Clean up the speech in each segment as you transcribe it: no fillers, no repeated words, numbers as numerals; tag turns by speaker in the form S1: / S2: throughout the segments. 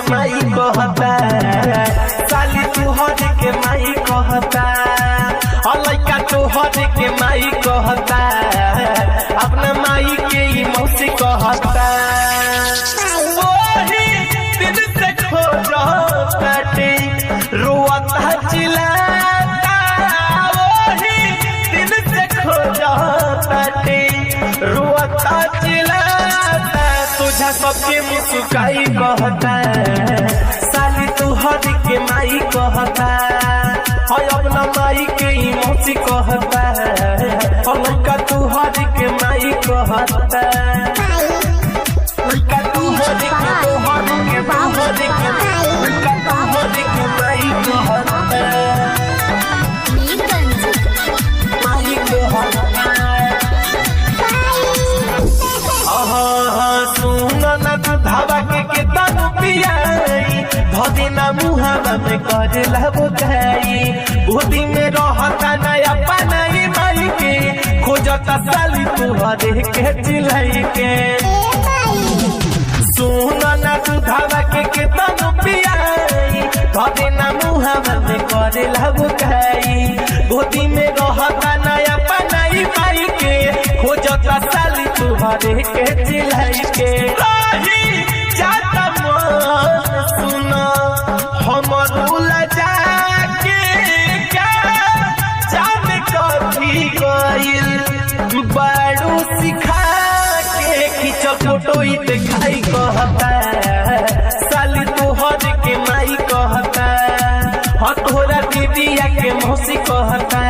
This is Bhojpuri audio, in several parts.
S1: माई कहता, साली तुहर के माई कहता, लइका तुहर के माई कहता, अपना माई के ही मौसी कहता। वही दिन से खोजताटे रोता चिल्लाता, वही दिन से खोजताटे रोता चिल्लाता, तुझा सबके मुस्काई कहता, साली तुहर के माई कहता, अपना माई के ही मौसी कहता, लइका तुहर के माई कहता, लइका तुहर के माई धावा के तनु पियाई भदिना मुहावा में करला बुझाई, बुद्धि में रहता नया पनाई माई के, खोजता साली तुहरे के चिल्लाई के। सुना ना तू धावा के तनु पियाई भदिना मुहावा में करला बुझाई, बुद्धि में रहता नया पनाई माई के, खोजता साली तुहरे के चिल्लाई के। जाता मन सुना हमर उलझा के, क्या जाने कभी गइल बारू सिखा के, खींच फोटो ही दिखाई कहता, साली तुहर के माई कहता, तोहरा दीदिया के मौसी कहता,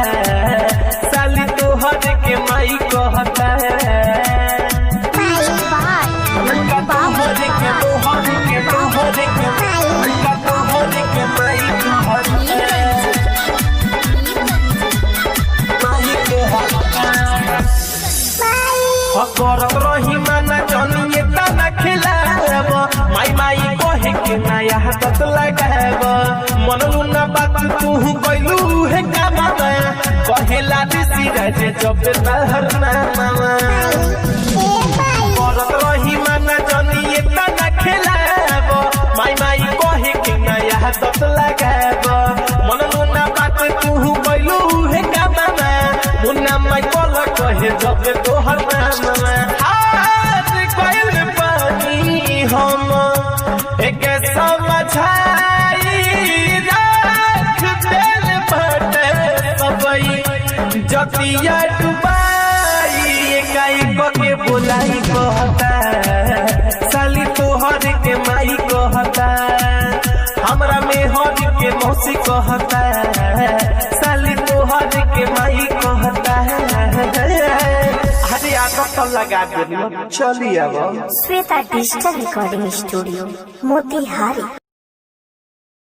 S1: साली तुहर के माई कहता, करत रही माना जनिए तना खिलाब, माई माई कहे के नया हाथ लगाब, मनलू ना बात तू कैलू है कामा, कहेला दिसी राजे जब तहर नामा। करत रही माना जनिए तना खिलाब, माई माई कहे के नया हाथ लगाब, मनलू ना बात तू कैलू है कामा, मुन्ना माई कल कहे जब तोहर नामा। आज कैल पानी हम एक समझाई, रख दिल बटे सबई जतिया डुबाई, एकाएक के बोलाई कहता, साली तोहर के माई कहता, हमरा में हर के मौसी कहता, साली तोहर के माई कहता। अरे आदत तो लगा दे चलिए अब।
S2: Shweta digital recording studio Motihari.